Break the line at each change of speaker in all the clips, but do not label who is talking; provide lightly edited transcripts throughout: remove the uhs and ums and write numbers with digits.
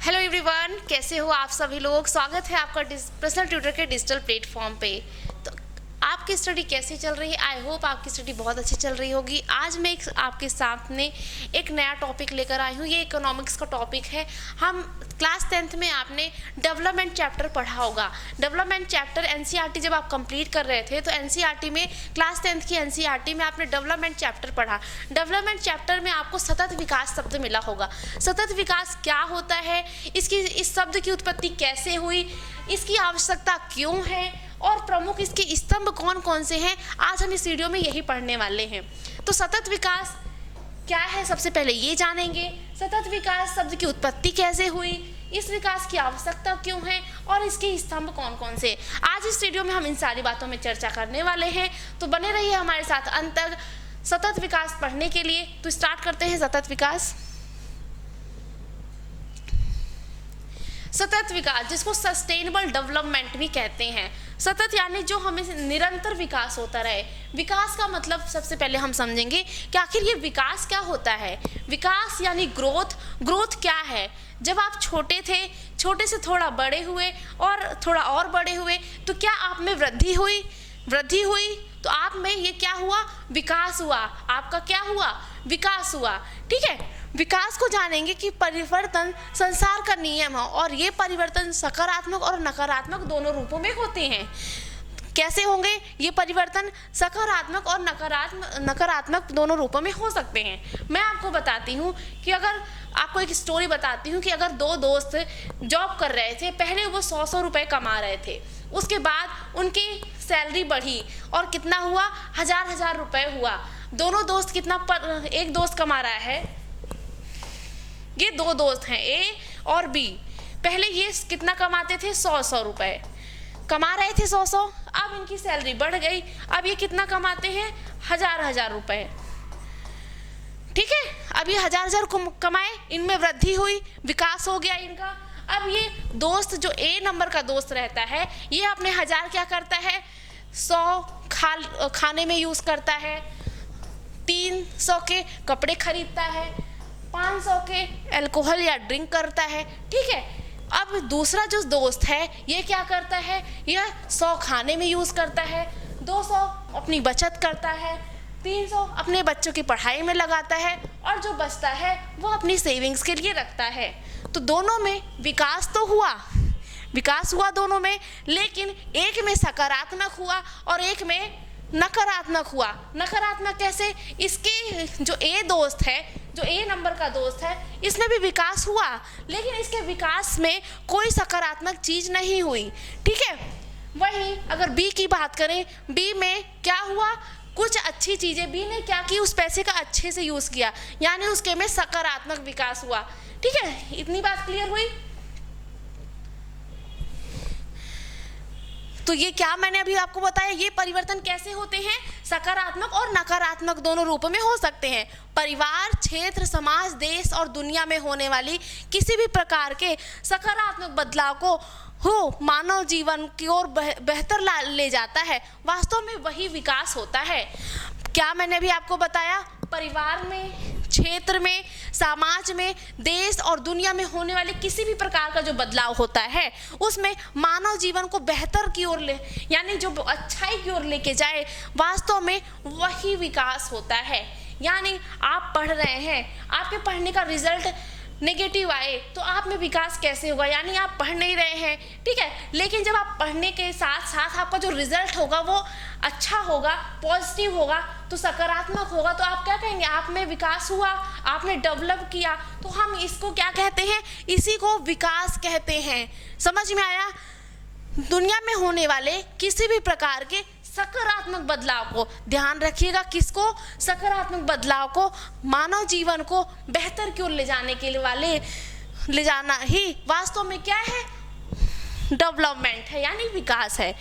Hello everyone, कैसे हो आप सभी लोग। स्वागत है आपका पर्सनल ट्यूटर के डिजिटल प्लेटफॉर्म पे। तो आपकी स्टडी कैसी चल रही है? आई होप आपकी स्टडी बहुत अच्छी चल रही होगी। आज मैं आपके सामने एक नया टॉपिक लेकर आई हूँ। ये इकोनॉमिक्स का टॉपिक है। हम क्लास 10th में आपने डेवलपमेंट चैप्टर पढ़ा होगा। डेवलपमेंट चैप्टर एनसीईआरटी जब आप कंप्लीट कर रहे थे तो एनसीईआरटी में क्लास 10th की एनसीईआरटी में आपने डेवलपमेंट चैप्टर पढ़ा। डेवलपमेंट चैप्टर में आपको सतत विकास शब्द मिला होगा। सतत विकास क्या होता है, इस शब्द की उत्पत्ति कैसे हुई, इसकी आवश्यकता क्यों है और प्रमुख इसके स्तंभ कौन कौन से हैं, आज हम इस वीडियो में यही पढ़ने वाले हैं। तो सतत विकास क्या है, सबसे पहले ये जानेंगे। सतत विकास शब्द की उत्पत्ति कैसे हुई, इस विकास की आवश्यकता क्यों है और इसके स्तंभ कौन कौन से। आज इस वीडियो में हम इन सारी बातों में चर्चा करने वाले हैं, तो बने रहिए हमारे साथ अंत तक सतत विकास पढ़ने के लिए। तो स्टार्ट करते हैं सतत विकास। सतत विकास जिसको सस्टेनेबल डेवलपमेंट भी कहते हैं। सतत यानी जो हमें निरंतर विकास होता रहे। विकास का मतलब सबसे पहले हम समझेंगे कि आखिर ये विकास क्या होता है। विकास यानी ग्रोथ। ग्रोथ क्या है? जब आप छोटे थे, छोटे से थोड़ा बड़े हुए और थोड़ा और बड़े हुए, तो क्या आप में वृद्धि हुई? वृद्धि हुई तो आप में ये क्या हुआ? विकास हुआ। आपका क्या हुआ? विकास हुआ। ठीक है। विकास को जानेंगे कि परिवर्तन संसार का नियम है और ये परिवर्तन सकारात्मक और नकारात्मक दोनों रूपों में होते हैं। कैसे होंगे ये परिवर्तन? सकारात्मक और नकारात्मक दोनों रूपों में हो सकते हैं। मैं आपको बताती हूँ कि अगर आपको एक स्टोरी बताती हूँ कि अगर दो दोस्त जॉब कर रहे थे, पहले वो 100 रुपये कमा रहे थे, उसके बाद उनकी सैलरी बढ़ी और कितना हुआ? 1000 रुपये हुआ। दोनों दोस्त कितना एक दोस्त कमा रहा है, ये दो दोस्त हैं ए और बी। पहले ये कितना कमाते थे? 100 रुपये कमा रहे थे 100। अब इनकी सैलरी बढ़ गई, अब ये कितना कमाते हैं? 1000 रुपये। ठीक है। अब ये 1000 कमाए, इनमें वृद्धि हुई, विकास हो गया इनका। अब ये दोस्त जो ए नंबर का दोस्त रहता है, ये अपने 1000 क्या करता है? 100 खाने में यूज करता है, 300 के कपड़े खरीदता है, 500 के अल्कोहल या ड्रिंक करता है। ठीक है। अब दूसरा जो दोस्त है ये क्या करता है? यह 100 खाने में यूज करता है, 200 अपनी बचत करता है, 300 अपने बच्चों की पढ़ाई में लगाता है और जो बचता है वो अपनी सेविंग्स के लिए रखता है। तो दोनों में विकास तो हुआ, विकास हुआ दोनों में, लेकिन एक में सकारात्मक हुआ और एक में नकारात्मक हुआ। नकारात्मक कैसे? इसके जो ए दोस्त है, जो ए नंबर का दोस्त है, इसमें भी विकास हुआ, लेकिन इसके विकास में कोई सकारात्मक चीज नहीं हुई। ठीक है। वहीं अगर बी की बात करें, बी में क्या हुआ? कुछ अच्छी चीजें बी ने क्या की? उस पैसे का अच्छे से यूज किया, यानी उसके में सकारात्मक विकास हुआ। ठीक है। इतनी बात क्लियर हुई? तो ये क्या मैंने अभी आपको बताया, ये परिवर्तन कैसे होते हैं? सकारात्मक और नकारात्मक दोनों रूपों में हो सकते हैं। परिवार, क्षेत्र, समाज, देश और दुनिया में होने वाली किसी भी प्रकार के सकारात्मक बदलाव को हो मानव जीवन की ओर बेहतर ले जाता है, वास्तव में वही विकास होता है। क्या मैंने अभी आपको बताया? परिवार में, क्षेत्र में, समाज में, देश और दुनिया में होने वाले किसी भी प्रकार का जो बदलाव होता है उसमें मानव जीवन को बेहतर की ओर यानी जो अच्छाई की ओर लेके जाए, वास्तव में वही विकास होता है। यानी आप पढ़ रहे हैं, आपके पढ़ने का रिजल्ट नेगेटिव आए तो आप में विकास कैसे होगा? यानी आप पढ़ नहीं रहे हैं, ठीक है, लेकिन जब आप पढ़ने के साथ साथ आपका जो रिजल्ट होगा वो अच्छा होगा, पॉजिटिव होगा, तो सकारात्मक होगा, तो आप क्या कहेंगे? आप में विकास हुआ, आपने डेवलप किया। तो हम इसको क्या कहते हैं? इसी को विकास कहते हैं। समझ में आया? दुनिया में होने वाले किसी भी प्रकार के सकारात्मक बदलाव को ध्यान रखिएगा। किसको? सकारात्मक बदलाव को, मानव जीवन को बेहतर की ओर ले जाने के लिए ले जाना ही वास्तव में क्या है? डेवलपमेंट है, यानी विकास है।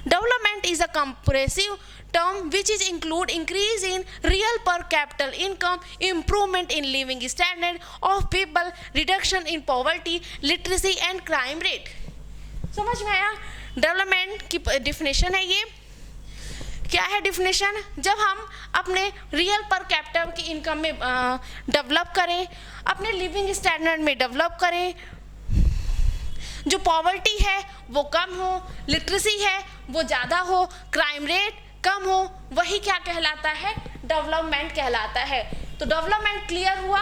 Development is a compressive term which is include increase in real per capital income, improvement in living standard of people, reduction in poverty, literacy and crime rate। समझ में आया? डेवलपमेंट की डिफिनेशन है ये। क्या है डिफिनेशन? जब हम अपने रियल पर कैपिटल की इनकम में डेवलप करें, अपने लिविंग स्टैंडर्ड में डेवलप करें, जो पॉवर्टी है वो कम हो, लिटरेसी है वो ज़्यादा हो, क्राइम रेट कम हो, वही क्या कहलाता है, डेवलपमेंट कहलाता है। तो डेवलपमेंट क्लियर हुआ।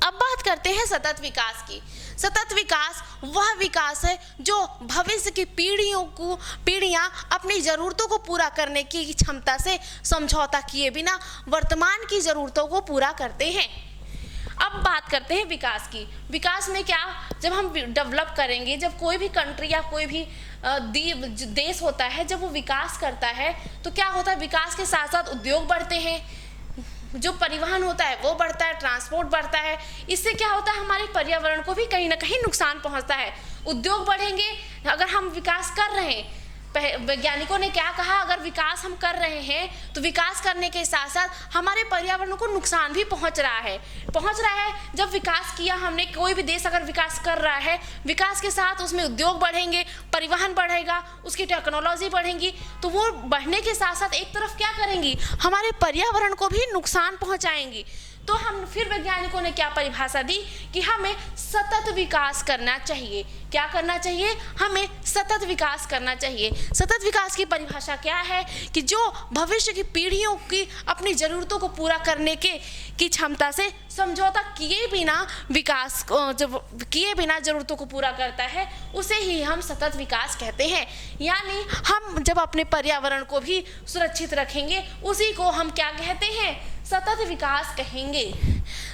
अब बात करते हैं सतत विकास की। सतत विकास वह विकास है जो भविष्य की पीढ़ियां अपनी ज़रूरतों को पूरा करने की क्षमता से समझौता किए बिना वर्तमान की ज़रूरतों को पूरा करते हैं। अब बात करते हैं विकास की। विकास में क्या, जब हम डेवलप करेंगे, जब कोई भी कंट्री या कोई भी देश होता है, जब वो विकास करता है तो क्या होता है, विकास के साथ साथ उद्योग बढ़ते हैं, जो परिवहन होता है वो बढ़ता है, ट्रांसपोर्ट बढ़ता है। इससे क्या होता है, हमारे पर्यावरण को भी कहीं ना कहीं नुकसान पहुंचता है। उद्योग बढ़ेंगे, अगर हम विकास कर रहे हैं, वैज्ञानिकों ने क्या कहा, अगर विकास हम कर रहे हैं तो विकास करने के साथ साथ हमारे पर्यावरण को नुकसान भी पहुंच रहा है। जब विकास किया हमने, कोई भी देश अगर विकास कर रहा है, विकास के साथ उसमें उद्योग बढ़ेंगे, परिवहन बढ़ेगा, उसकी टेक्नोलॉजी बढ़ेंगी, तो वो बढ़ने के साथ साथ एक तरफ क्या करेंगी, हमारे पर्यावरण को भी नुकसान पहुंचाएंगी। तो हम फिर वैज्ञानिकों ने क्या परिभाषा दी कि हमें सतत विकास करना चाहिए। क्या करना चाहिए, हमें सतत विकास करना चाहिए। सतत विकास की परिभाषा क्या है कि जो भविष्य की पीढ़ियों की अपनी ज़रूरतों को पूरा करने की क्षमता से समझौता किए बिना ज़रूरतों को पूरा करता है, उसे ही हम सतत विकास कहते हैं। यानी हम जब अपने पर्यावरण को भी सुरक्षित रखेंगे, उसी को हम क्या कहते हैं, सतत विकास कहेंगे।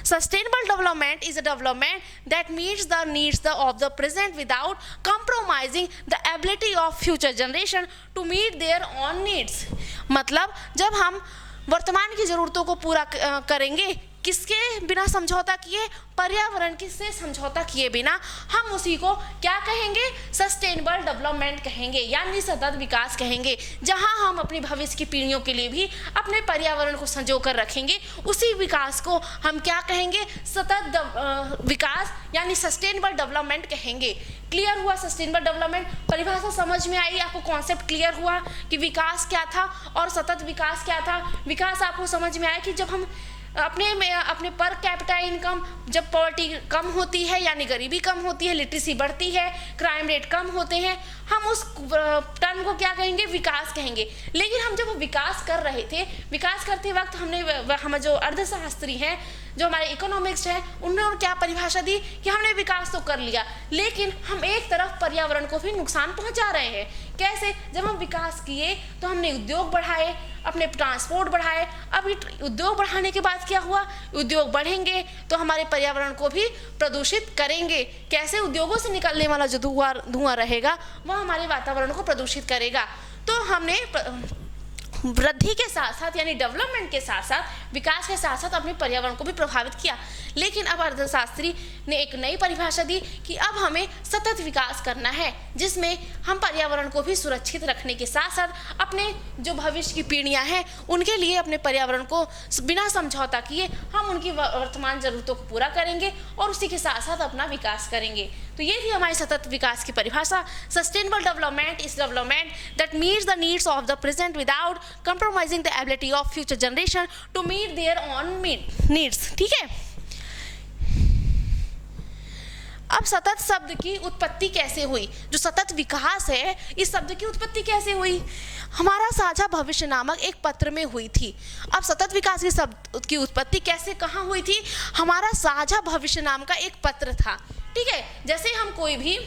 Sustainable development is a development that meets the needs of the present without compromising the ability of future generation to meet their own needs। मतलब जब हम वर्तमान की ज़रूरतों को पूरा करेंगे, किसके बिना समझौता किए, पर्यावरण से समझौता किए बिना, हम उसी को क्या कहेंगे, सस्टेनेबल डेवलपमेंट कहेंगे, यानी सतत विकास कहेंगे। जहां हम अपनी भविष्य की पीढ़ियों के लिए भी अपने पर्यावरण को संजो कर रखेंगे, उसी विकास को हम क्या कहेंगे, सतत विकास यानी सस्टेनेबल डेवलपमेंट कहेंगे। क्लियर हुआ सस्टेनेबल डेवलपमेंट, परिभाषा समझ में आई, आपको कॉन्सेप्ट क्लियर हुआ कि विकास क्या था और सतत विकास क्या था। विकास आपको समझ में आया कि जब हम अपने पर कैपिटा इनकम, जब पॉवर्टी कम होती है यानी गरीबी कम होती है, लिटरेसी बढ़ती है, क्राइम रेट कम होते हैं, हम उस टर्म को क्या कहेंगे, विकास कहेंगे। लेकिन हम जब विकास कर रहे थे, विकास करते वक्त हम जो अर्थशास्त्री हैं, जो हमारे इकोनॉमिक्स है, उन्होंने क्या परिभाषा दी कि हमने विकास तो कर लिया, लेकिन हम एक तरफ पर्यावरण को भी नुकसान पहुंचा रहे हैं। कैसे, जब हम विकास किए तो हमने उद्योग बढ़ाए, अपने ट्रांसपोर्ट बढ़ाए। अब उद्योग बढ़ाने के बाद क्या हुआ, उद्योग बढ़ेंगे तो हमारे पर्यावरण को भी प्रदूषित करेंगे। कैसे, उद्योगों से निकलने वाला जो धुआं रहेगा वह हमारे वातावरण को प्रदूषित करेगा। तो हमने वृद्धि के साथ साथ यानी डेवलपमेंट के साथ साथ, विकास के साथ साथ अपने पर्यावरण को भी प्रभावित किया। लेकिन अब अर्थशास्त्री ने एक नई परिभाषा दी कि अब हमें सतत विकास करना है, जिसमें हम पर्यावरण को भी सुरक्षित रखने के साथ साथ अपने जो भविष्य की पीढ़ियां हैं उनके लिए अपने पर्यावरण को बिना समझौता किए हम उनकी वर्तमान ज़रूरतों को पूरा करेंगे और उसी के साथ साथ अपना विकास करेंगे। तो ये थी हमारी सतत विकास की परिभाषा। Sustainable development is development that meets the needs of the present without compromising the ability of future generation to meet their own needs. ठीक है, अब सतत शब्द की उत्पत्ति कैसे हुई, जो सतत विकास है, इस शब्द की उत्पत्ति कैसे हुई, हमारा साझा भविष्य नामक एक पत्र में हुई थी। अब सतत विकास के शब्द की उत्पत्ति कैसे, कहाँ हुई थी, हमारा साझा भविष्य नाम का एक पत्र था। ठीक है, जैसे हम कोई भी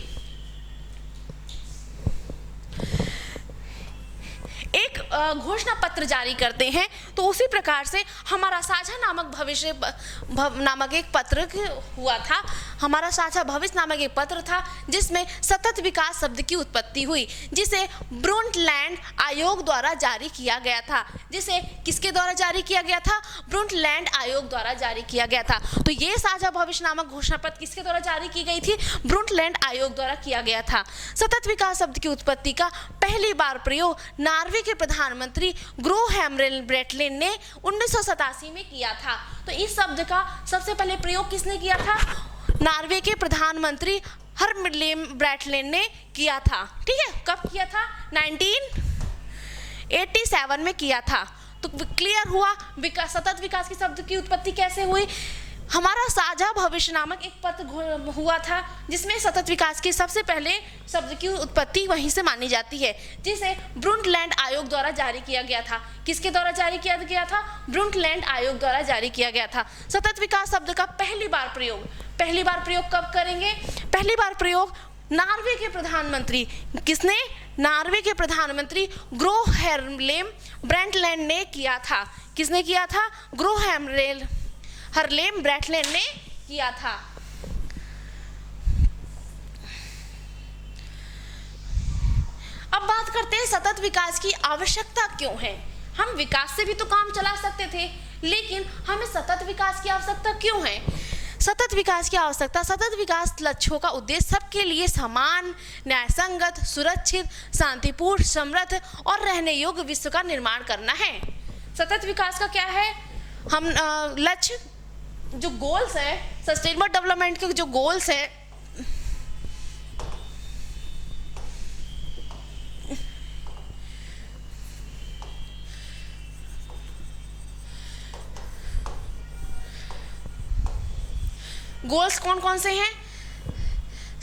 एक घोषणा पत्र जारी करते हैं तो उसी प्रकार से हमारा साझा नामक भविष्य नामक एक पत्र हुआ था। हमारा साझा भविष्य नामक एक पत्र था जिसमें सतत विकास शब्द की उत्पत्ति हुई, जिसे ब्रुंटलैंड आयोग द्वारा जारी किया गया था। जिसे किसके द्वारा जारी किया गया था, ब्रुंटलैंड आयोग द्वारा जारी किया गया था। तो ये साझा भविष्य नामक घोषणा पत्र किसके द्वारा जारी की गई थी, ब्रुंटलैंड आयोग द्वारा किया गया था। सतत विकास शब्द की उत्पत्ति का पहली बार प्रयोग नॉर्वे के प्रधानमंत्री ग्रो हैमरेल ब्रेटलेन ने 1987 में किया था। तो इस शब्द का सबसे पहले प्रयोग किसने किया था, नॉर्वे के प्रधानमंत्री हरमलेम ब्रेटलेन ने किया था। ठीक है, कब किया था, 1987 में किया था। तो क्लियर हुआ सतत विकास की शब्द की उत्पत्ति कैसे हुई, हमारा साझा भविष्य नामक एक पत्र हुआ था, जिसमें सतत विकास के सबसे पहले शब्द की उत्पत्ति वहीं से मानी जाती है, जिसे ब्रुंडलैंड आयोग द्वारा जारी किया गया था। किसके द्वारा जारी किया गया था? ब्रुंडलैंड आयोग द्वारा जारी किया गया था। सतत विकास शब्द का पहली बार प्रयोग कब करेंगे? पहली बार प्रयोग नॉर्वे के प्रधानमंत्री, किसने? नॉर्वे के प्रधानमंत्री ग्रो हरलेम ब्रंडलैंड ने किया था। किसने किया था? ग्रो हरलेम ब्रंडलैंड ने किया था। अब बात करते हैं सतत विकास की आवश्यकता क्यों है। हम विकास से भी तो काम चला सकते थे, लेकिन हमें सतत विकास की आवश्यकता क्यों है? सतत विकास की आवश्यकता, सतत विकास लक्ष्यों का उद्देश्य सबके लिए समान, न्यायसंगत, सुरक्षित, शांतिपूर्ण, समृद्ध और रहने योग्य विश्व का निर्माण करना है। सतत विकास का क्या है? हम लक्ष्य, जो गोल्स है, सस्टेनेबल डेवलपमेंट के जो गोल्स है, गोल्स कौन कौन से हैं?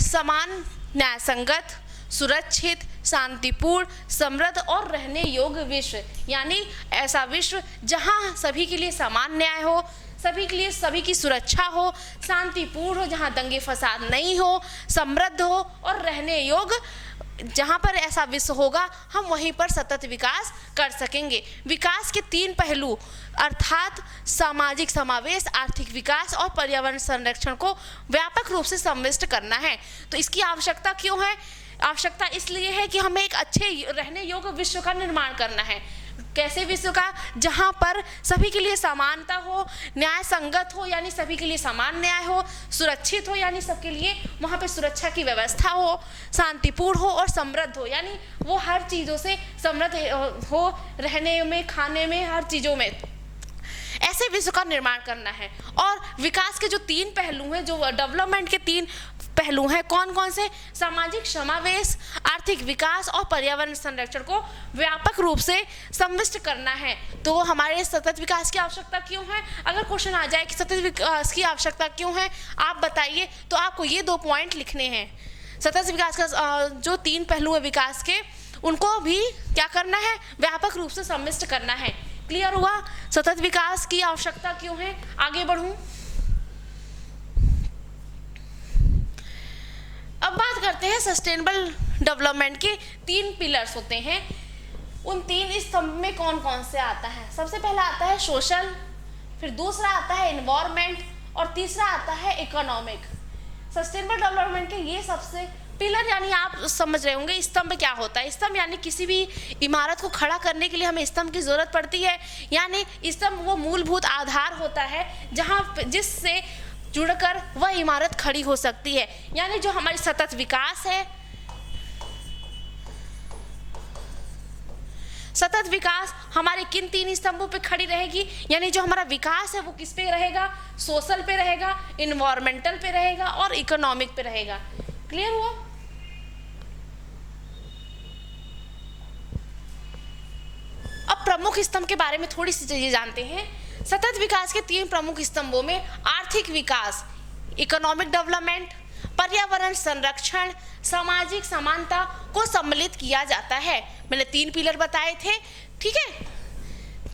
समान, न्यायसंगत, सुरक्षित, शांतिपूर्ण, समृद्ध और रहने योग्य विश्व, यानी ऐसा विश्व जहां सभी के लिए समान न्याय हो, सभी के लिए सभी की सुरक्षा हो, शांतिपूर्ण हो, जहां दंगे फसाद नहीं हो, समृद्ध हो और रहने योग्य, जहां पर ऐसा विश्व होगा हम वहीं पर सतत विकास कर सकेंगे। विकास के 3 पहलू अर्थात सामाजिक समावेश, आर्थिक विकास और पर्यावरण संरक्षण को व्यापक रूप से सम्मिलित करना है। तो इसकी आवश्यकता क्यों है? आवश्यकता इसलिए है कि हमें एक अच्छे रहने योग्य विश्व का निर्माण करना है। कैसे विश्व का? जहां पर सभी के लिए समानता हो, न्याय संगत हो यानी सभी के लिए समान न्याय हो, सुरक्षित हो यानी सबके लिए वहां पे सुरक्षा की व्यवस्था हो, शांतिपूर्ण हो और समृद्ध हो यानी वो हर चीज़ों से समृद्ध हो, रहने में, खाने में, हर चीज़ों में। ऐसे विश्व का निर्माण करना है। और विकास के जो 3 पहलू हैं, जो डेवलपमेंट के 3 पहलू हैं, कौन कौन से? सामाजिक समावेश, आर्थिक विकास और पर्यावरण संरक्षण को व्यापक रूप से सम्मिलित करना है। तो हमारे सतत विकास की आवश्यकता क्यों है? अगर क्वेश्चन आ जाए कि सतत विकास की आवश्यकता क्यों है, आप बताइए, तो आपको ये 2 पॉइंट लिखने हैं। सतत विकास का जो 3 पहलू है विकास के, उनको भी क्या करना है? व्यापक रूप से सम्मिलित करना है। क्लियर हुआ? सतत विकास की आवश्यकता क्यों है? आगे बढ़ूं। अब बात करते हैं सस्टेनेबल डेवलपमेंट के 3 पिलर्स होते हैं। उन 3 स्तंभ में कौन कौन से आता है? सबसे पहला आता है सोशल, फिर दूसरा आता है एनवायरनमेंट और तीसरा आता है इकोनॉमिक। सस्टेनेबल डेवलपमेंट के ये सबसे पिलर, यानी आप समझ रहे होंगे स्तंभ क्या होता है। स्तंभ यानी किसी भी इमारत को खड़ा करने के लिए हमें स्तंभ की जरूरत पड़ती है, यानी स्तंभ वो मूलभूत आधार होता है जहाँ जिससे जुड़कर वह इमारत खड़ी हो सकती है। यानी जो हमारी सतत विकास है, सतत विकास हमारे किन 3 स्तंभों पे खड़ी रहेगी? यानी जो हमारा विकास है वो किस पे रहेगा? सोशल पे रहेगा, इन्वायरमेंटल पे रहेगा और इकोनॉमिक पे रहेगा। क्लियर हुआ? अब प्रमुख स्तंभ के बारे में थोड़ी सी चीजें जानते हैं। सतत विकास के 3 प्रमुख स्तंभों में आर्थिक विकास, इकोनॉमिक डेवलपमेंट, पर्यावरण संरक्षण, सामाजिक समानता को सम्मिलित किया जाता है। मैंने 3 पिलर बताए थे, ठीक है।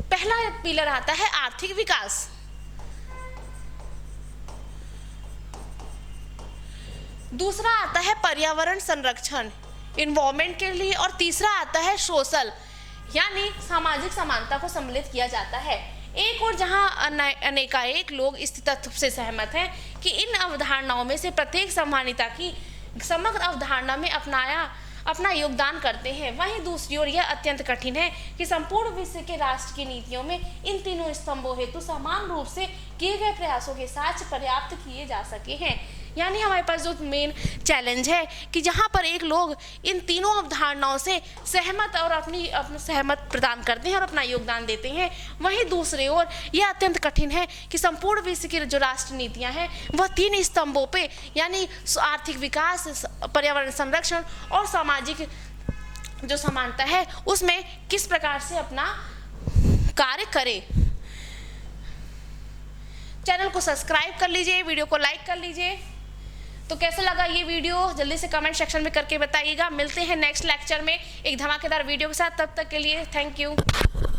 पहला पिलर आता है आर्थिक विकास, दूसरा आता है पर्यावरण संरक्षण, इन्वायरमेंट के लिए, और तीसरा आता है सोशल, यानी सामाजिक समानता को सम्मिलित किया जाता है। एक और जहां अनेकानेक लोग इस तथ्य से सहमत हैं कि इन अवधारणाओं में से प्रत्येक समानता की समग्र अवधारणा में अपना योगदान करते हैं, वहीं दूसरी ओर यह अत्यंत कठिन है कि संपूर्ण विश्व के राष्ट्र की नीतियों में इन तीनों स्तंभों हेतु समान रूप से किए गए प्रयासों के साथ पर्याप्त किए जा सके हैं। यानी हमारे पास जो मेन चैलेंज है कि जहाँ पर एक लोग इन तीनों अवधारणाओं से सहमत और अपनी सहमत प्रदान करते हैं और अपना योगदान देते हैं, वहीं दूसरे ओर यह अत्यंत कठिन है कि संपूर्ण विश्व की जो राष्ट्र नीतियाँ हैं वह 3 स्तंभों पे, यानी आर्थिक विकास, पर्यावरण संरक्षण और सामाजिक जो समानता है उसमें किस प्रकार से अपना कार्य करे। चैनल को सब्सक्राइब कर लीजिए, वीडियो को लाइक कर लीजिए। तो कैसा लगा ये वीडियो जल्दी से कमेंट सेक्शन में करके बताइएगा। मिलते हैं नेक्स्ट लेक्चर में एक धमाकेदार वीडियो के साथ, तब तक के लिए थैंक यू।